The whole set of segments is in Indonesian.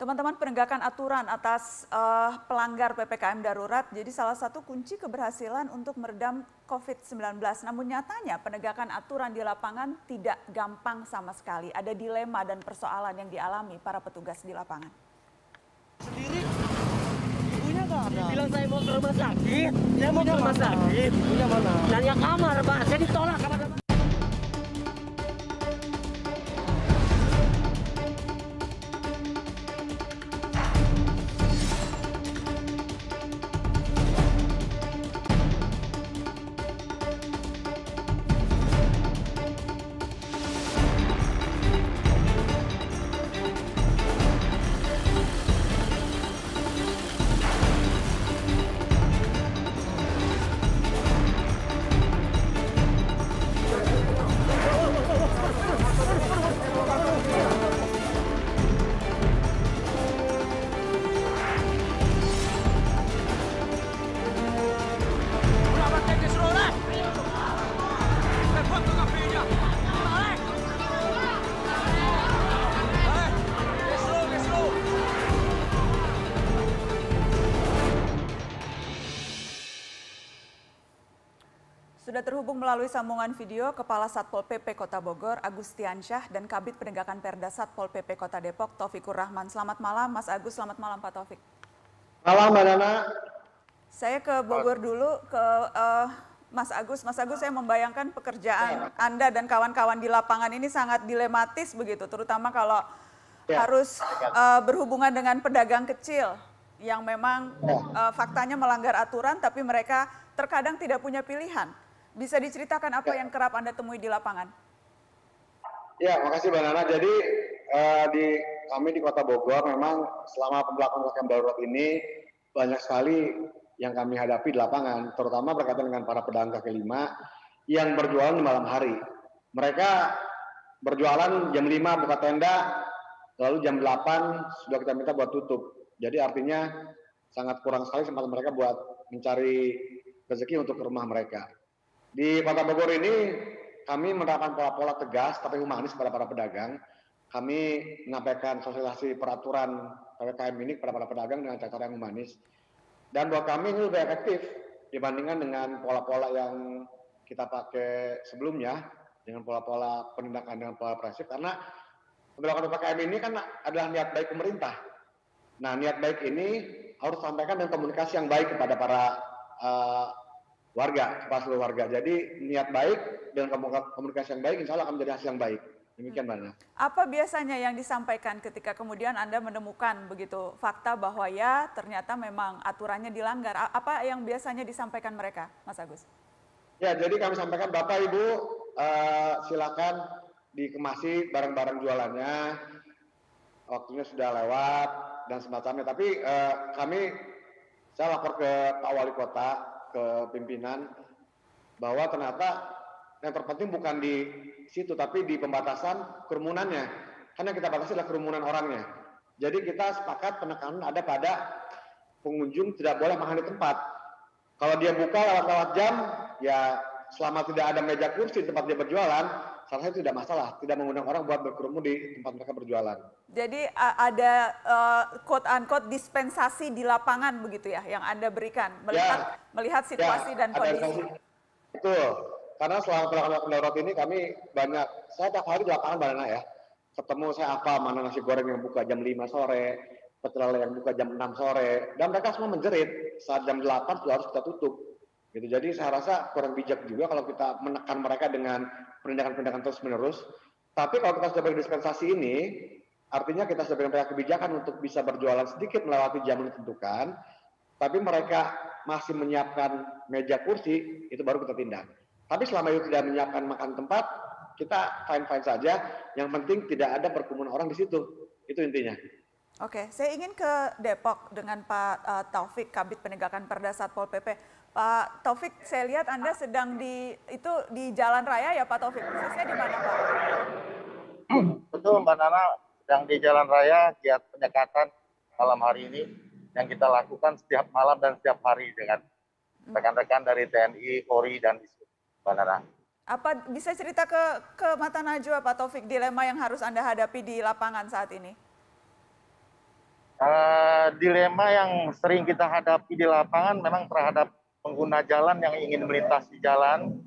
Teman-teman, penegakan aturan atas pelanggar PPKM darurat jadi salah satu kunci keberhasilan untuk meredam COVID-19. Namun nyatanya penegakan aturan di lapangan tidak gampang sama sekali. Ada dilema dan persoalan yang dialami para petugas di lapangan. Sendiri, ibunya nggak ada. Bilang saya mau ke rumah sakit, saya mau ke rumah sakit. Ibunya mana? Nanya kamar, Pak. Saya ditolak kamar. Sudah terhubung melalui sambungan video Kepala Satpol PP Kota Bogor, Agustiansyah, dan Kabid Penegakan Perda Satpol PP Kota Depok, Taufikur Rahman. Selamat malam, Mas Agus. Selamat malam, Pak Taufik. Malam, Mbak Nana. Saya ke Bogor dulu, ke Mas Agus. Mas Agus, saya membayangkan pekerjaan Anda dan kawan-kawan di lapangan ini sangat dilematis begitu, terutama kalau harus berhubungan dengan pedagang kecil yang memang faktanya melanggar aturan, tapi mereka terkadang tidak punya pilihan. Bisa diceritakan apa yang kerap Anda temui di lapangan? Ya, makasih Mbak Nana. Jadi kami di Kota Bogor memang selama pemberlakuan PPKM darurat ini banyak sekali yang kami hadapi di lapangan, terutama berkaitan dengan para pedagang kaki lima yang berjualan di malam hari. Mereka berjualan jam 5 buka tenda, lalu jam 8 sudah kita minta buat tutup. Jadi artinya sangat kurang sekali kesempatan mereka buat mencari rezeki untuk ke rumah mereka. Di Kota Bogor ini kami menerapkan pola-pola tegas tapi humanis kepada para pedagang. Kami menyampaikan sosialisasi peraturan PPKM ini kepada para pedagang dengan cara yang humanis. Dan buat kami ini lebih efektif dibandingkan dengan pola-pola yang kita pakai sebelumnya, dengan pola-pola penindakan dengan pola represif, karena pemberlakuan PPKM ini kan adalah niat baik pemerintah. Nah, niat baik ini harus disampaikan dengan komunikasi yang baik kepada para warga, kepada seluruh warga. Jadi niat baik dengan komunikasi yang baik, insya Allah akan menjadi hasil yang baik. Demikian, Mbak Nana. Apa biasanya yang disampaikan ketika kemudian Anda menemukan begitu fakta bahwa ya ternyata memang aturannya dilanggar? Apa yang biasanya disampaikan mereka, Mas Agus? Ya, jadi kami sampaikan, Bapak Ibu silakan dikemasi barang-barang jualannya. Waktunya sudah lewat dan semacamnya. Tapi saya lapor ke Pak Wali Kota, ke pimpinan, bahwa ternyata yang terpenting bukan di situ, tapi di pembatasan kerumunannya. Karena kita batasi adalah kerumunan orangnya. Jadi kita sepakat penekanan ada pada pengunjung tidak boleh makan di tempat. Kalau dia buka lewat jam, ya selama tidak ada meja kursi di tempat dia berjualan, salah satu tidak masalah, tidak mengundang orang buat berkerumun di tempat mereka berjualan. Jadi ada quote-unquote dispensasi di lapangan begitu ya, yang Anda berikan, melihat situasi dan kondisi. Betul. Karena selama pelaksanaan darurat ini kami banyak, saya tiap hari di lapangan Mbak Nana ya, ketemu saya apa mana nasi goreng yang buka jam 5 sore, pecel lele yang buka jam 6 sore, dan mereka semua menjerit saat jam 8 sudah harus kita tutup. Gitu. Jadi saya rasa kurang bijak juga kalau kita menekan mereka dengan penindakan-penindakan terus-menerus. Tapi kalau kita sudah beri dispensasi ini, artinya kita sudah beri mereka kebijakan untuk bisa berjualan sedikit melewati jam yang ditentukan, tapi mereka masih menyiapkan meja kursi, itu baru kita tindak. Tapi selama itu tidak menyiapkan makan tempat, kita fine-fine saja. Yang penting tidak ada perkerumunan orang di situ. Itu intinya. Oke, saya ingin ke Depok dengan Pak Taufik, Kabid Penegakan Perda Satpol PP. Pak Taufik, saya lihat Anda sedang di Jalan Raya ya Pak Taufik, persisnya di mana Pak? Betul Mbak Nana, sedang di Jalan Raya, giat penyekatan malam hari ini yang kita lakukan setiap malam dan setiap hari dengan rekan-rekan dari TNI, Polri, dan Mbak Nana. Apa bisa cerita ke mata najwa Pak Taufik, dilema yang harus Anda hadapi di lapangan saat ini? Dilema yang sering kita hadapi di lapangan memang terhadap pengguna jalan yang ingin melintasi jalan.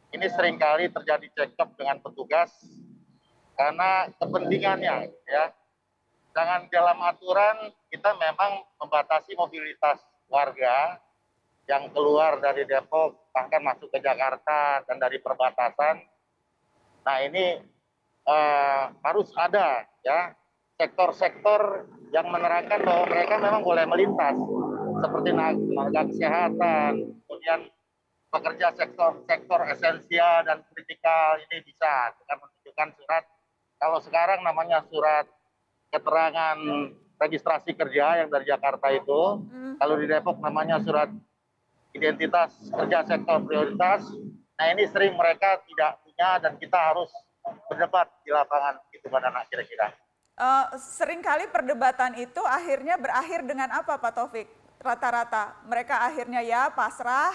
Ini seringkali terjadi cekcok dengan petugas karena kepentingannya, ya. Dengan dalam aturan kita memang membatasi mobilitas warga yang keluar dari Depok bahkan masuk ke Jakarta dan dari perbatasan. Nah ini harus ada, ya, sektor-sektor yang menerangkan bahwa mereka memang boleh melintas seperti tenaga kesehatan, kemudian pekerja sektor esensial dan kritikal ini bisa dengan menunjukkan surat. Kalau sekarang namanya surat keterangan registrasi kerja yang dari Jakarta itu, kalau di Depok namanya surat identitas kerja sektor prioritas. Nah ini sering mereka tidak punya dan kita harus berdebat di lapangan gitu, Mbak Nana, kira-kira. Seringkali perdebatan itu akhirnya berakhir dengan apa, Pak Taufik? Rata-rata mereka akhirnya ya pasrah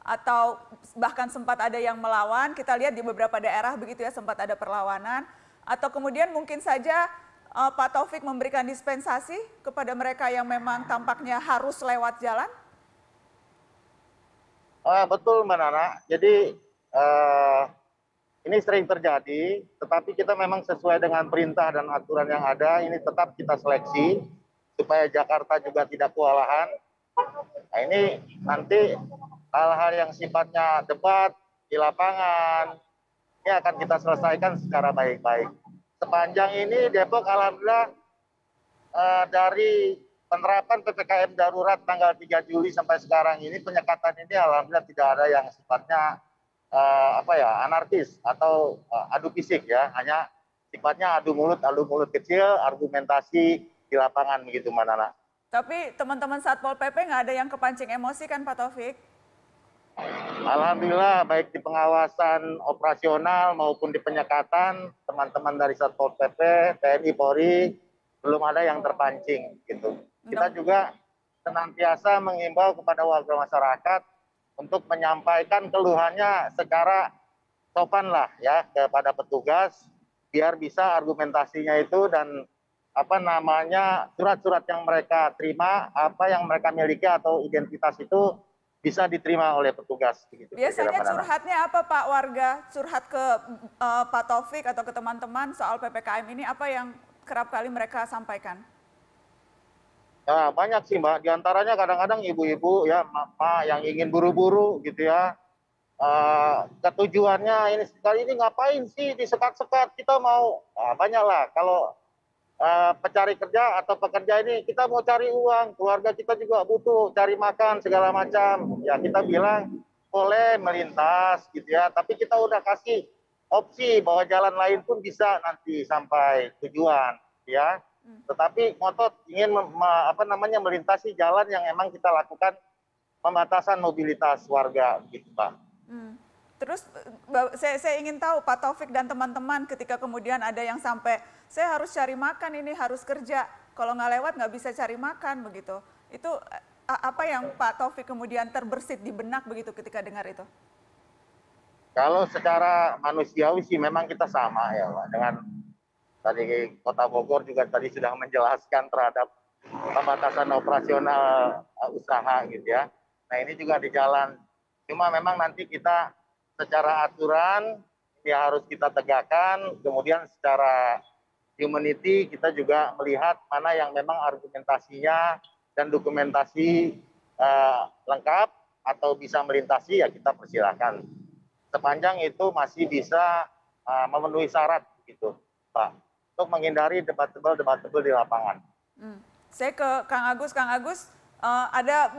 atau bahkan sempat ada yang melawan. Kita lihat di beberapa daerah begitu ya, sempat ada perlawanan. Atau kemudian mungkin saja Pak Taufik memberikan dispensasi kepada mereka yang memang tampaknya harus lewat jalan? Betul, Mbak Nana. Jadi ini sering terjadi, tetapi kita memang sesuai dengan perintah dan aturan yang ada, ini tetap kita seleksi supaya Jakarta juga tidak kewalahan. Nah ini nanti hal-hal yang sifatnya debat di lapangan, ini akan kita selesaikan secara baik-baik. Sepanjang ini Depok alhamdulillah dari penerapan PPKM darurat tanggal 3 Juli sampai sekarang ini, penyekatan ini alhamdulillah tidak ada yang sifatnya anarkis atau adu fisik, ya, hanya sifatnya adu mulut kecil, argumentasi di lapangan begitu, Mbak Nana. Tapi teman-teman Satpol PP nggak ada yang kepancing emosi kan, Pak Taufik? Alhamdulillah baik di pengawasan operasional maupun di penyekatan, teman-teman dari Satpol PP, TNI, Polri belum ada yang terpancing gitu. Kita juga senantiasa mengimbau kepada warga masyarakat untuk menyampaikan keluhannya secara sopan lah, ya, kepada petugas biar bisa argumentasinya itu dan surat-surat yang mereka terima, apa yang mereka miliki atau identitas itu bisa diterima oleh petugas. Begitu. Biasanya curhatnya apa, Pak, warga? Curhat ke Pak Taufik atau ke teman-teman soal PPKM ini, apa yang kerap kali mereka sampaikan? Ya, banyak sih, Mbak. Di antaranya kadang-kadang ibu-ibu, ya, mama yang ingin buru-buru gitu, ya. Ketujuannya ini sekali ini ngapain sih disekat-sekat, kita mau banyaklah. Kalau pencari kerja atau pekerja ini kita mau cari uang, keluarga kita juga butuh cari makan segala macam. Ya kita bilang boleh melintas gitu, ya, tapi kita udah kasih opsi bahwa jalan lain pun bisa nanti sampai tujuan, ya. Tetapi ngotot ingin melintasi jalan yang emang kita lakukan pembatasan mobilitas warga gitu, Pak. Terus saya ingin tahu Pak Taufik dan teman-teman ketika kemudian ada yang sampai saya harus cari makan, ini harus kerja, kalau nggak lewat nggak bisa cari makan begitu. Itu apa yang Pak Taufik kemudian terbersit di benak begitu ketika dengar itu? Kalau secara manusiawi sih memang kita sama, ya, Pak, dengan tadi Kota Bogor juga tadi sudah menjelaskan terhadap pembatasan operasional usaha gitu, ya. Nah ini juga di jalan. Cuma memang nanti kita secara aturan ya harus kita tegakkan. Kemudian secara humanity kita juga melihat mana yang memang argumentasinya dan dokumentasi lengkap atau bisa melintasi, ya kita persilahkan. Sepanjang itu masih bisa memenuhi syarat gitu, Pak. Untuk menghindari debatable di lapangan. Saya ke Kang Agus. Ada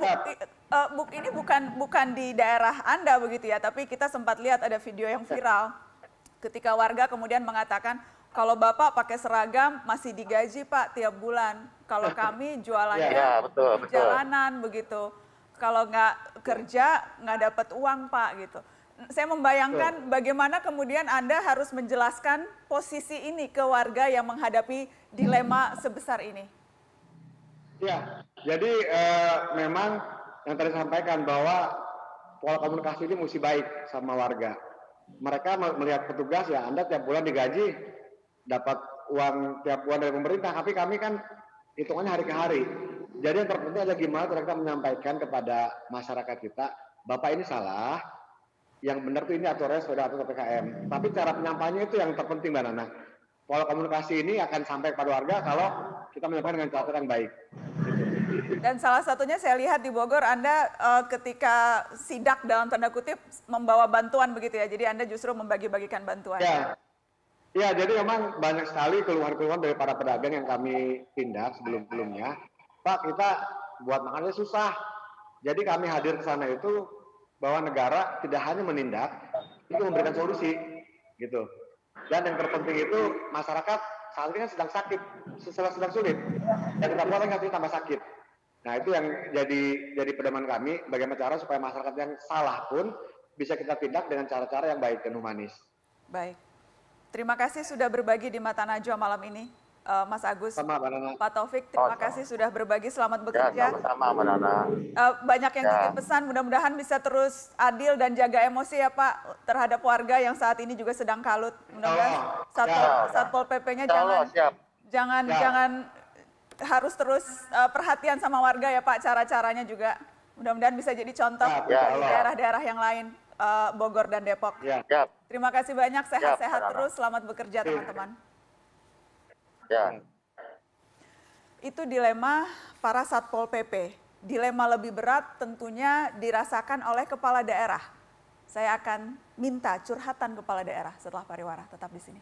bukti ini bukan di daerah Anda begitu ya, tapi kita sempat lihat ada video yang viral ketika warga kemudian mengatakan kalau Bapak pakai seragam masih digaji, Pak, tiap bulan. Kalau kami jualannya di jalanan begitu. Kalau nggak kerja nggak dapat uang, Pak, gitu. Saya membayangkan bagaimana kemudian Anda harus menjelaskan posisi ini ke warga yang menghadapi dilema sebesar ini. Ya, jadi memang yang tadi sampaikan bahwa pola komunikasi ini mesti baik sama warga. Mereka melihat petugas, ya Anda tiap bulan digaji, dapat uang tiap bulan dari pemerintah, tapi kami kan hitungannya hari ke hari. Jadi yang terpenting adalah gimana kita menyampaikan kepada masyarakat kita, Bapak ini salah, yang benar tuh ini aturannya sudah atur PPKM. Tapi cara penyampaiannya itu yang terpenting, Mbak Nana. Pola komunikasi ini akan sampai pada warga kalau kita menyampaikan dengan cara yang baik. Dan salah satunya saya lihat di Bogor Anda ketika sidak dalam tanda kutip membawa bantuan begitu ya. Jadi Anda justru membagi-bagikan bantuan. Ya, jadi memang banyak sekali keluhan-keluhan dari para pedagang yang kami tindak sebelum-sebelumnya. Pak, kita buat makannya susah. Jadi kami hadir ke sana itu bahwa negara tidak hanya menindak, itu memberikan solusi, gitu. Dan yang terpenting itu masyarakat saat ini kan sedang sakit, sedang sulit, dan tidak boleh ngasih tambah sakit. Nah itu yang jadi pedoman kami, bagaimana cara supaya masyarakat yang salah pun bisa kita tindak dengan cara-cara yang baik dan humanis. Baik, terima kasih sudah berbagi di Mata Najwa malam ini. Mas Agus, Pak Taufik, terima kasih sudah berbagi, selamat bekerja. Ya, sama-sama Mbak Nana. Banyak yang titip pesan, mudah-mudahan bisa terus adil dan jaga emosi ya Pak, terhadap warga yang saat ini juga sedang kalut. Mudah-mudahan Satpol PP-nya jangan harus terus perhatian sama warga ya Pak, cara-caranya juga. Mudah-mudahan bisa jadi contoh di daerah-daerah yang lain, Bogor dan Depok. Terima kasih banyak, sehat-sehat terus, selamat bekerja teman-teman. Itu dilema para Satpol PP. Dilema lebih berat tentunya dirasakan oleh kepala daerah. Saya akan minta curhatan kepala daerah setelah pariwara. Tetap di sini.